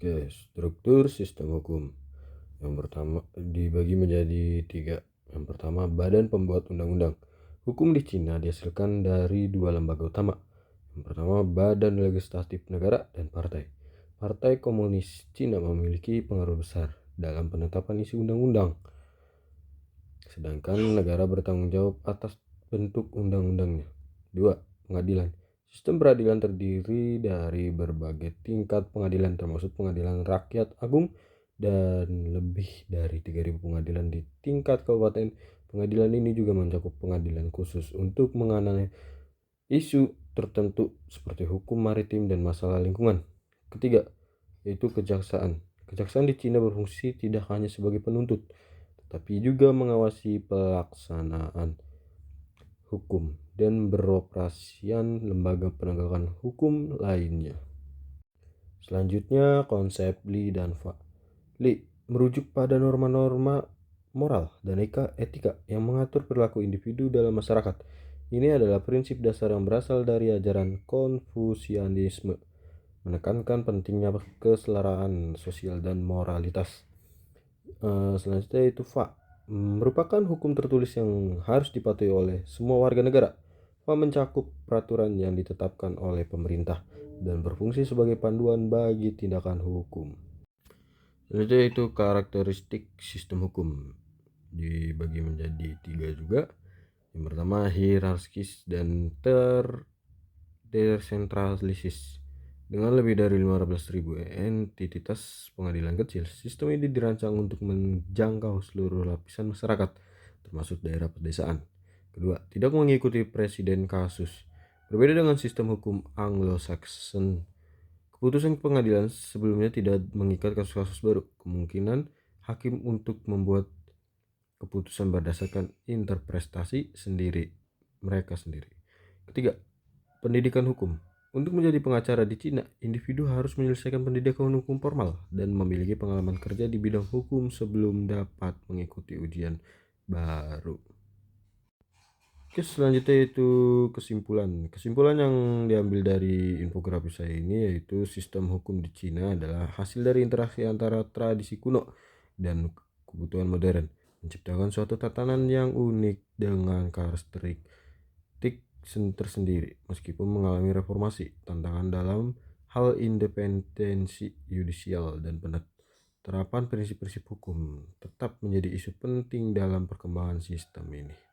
Oke, struktur sistem hukum. Yang pertama dibagi menjadi 3. Yang pertama, Badan Pembuat Undang-Undang. Hukum di Cina dihasilkan dari 2 lembaga utama. Yang pertama, Badan Legislatif Negara dan Partai. Partai Komunis Cina memiliki pengaruh besar dalam penetapan isi undang-undang, sedangkan negara bertanggung jawab atas bentuk undang-undangnya. 2. Pengadilan. Sistem peradilan terdiri dari berbagai tingkat pengadilan termasuk pengadilan rakyat agung dan lebih dari 3.000 pengadilan di tingkat kabupaten. Pengadilan ini juga mencakup pengadilan khusus untuk mengenai isu tertentu seperti hukum maritim dan masalah lingkungan. Ketiga, yaitu kejaksaan. Kejaksaan di Cina berfungsi tidak hanya sebagai penuntut, tetapi juga mengawasi pelaksanaan hukum dan beroperasian lembaga penegakan hukum lainnya. Selanjutnya, konsep Li dan Fa. Li merujuk pada norma-norma moral dan etika yang mengatur perilaku individu dalam masyarakat. Ini adalah prinsip dasar yang berasal dari ajaran Konfusianisme, menekankan pentingnya kesetaraan sosial dan moralitas. Selanjutnya itu Fa, merupakan hukum tertulis yang harus dipatuhi oleh semua warga negara. Fa mencakup peraturan yang ditetapkan oleh pemerintah dan berfungsi sebagai panduan bagi tindakan hukum. Selanjutnya itu karakteristik sistem hukum, dibagi menjadi 3 juga. Yang pertama, hierarkis dan tersentralisis. Dengan lebih dari 15.000 entitas pengadilan kecil, sistem ini dirancang untuk menjangkau seluruh lapisan masyarakat, termasuk daerah pedesaan. Kedua, tidak mengikuti presiden kasus. Berbeda dengan sistem hukum Anglo-Saxon, keputusan pengadilan sebelumnya tidak mengikat kasus-kasus baru. Kemungkinan hakim untuk membuat keputusan berdasarkan interpretasi mereka sendiri. Ketiga, pendidikan hukum. Untuk menjadi pengacara di Cina, individu harus menyelesaikan pendidikan hukum formal dan memiliki pengalaman kerja di bidang hukum sebelum dapat mengikuti ujian baru. Oke, selanjutnya itu kesimpulan. Kesimpulan yang diambil dari infografis saya ini yaitu sistem hukum di Cina adalah hasil dari interaksi antara tradisi kuno dan kebutuhan modern, menciptakan suatu tatanan yang unik dengan karakteristik tersendiri. Meskipun mengalami reformasi, tantangan dalam hal independensi yudisial dan penerapan prinsip-prinsip hukum tetap menjadi isu penting dalam perkembangan sistem ini.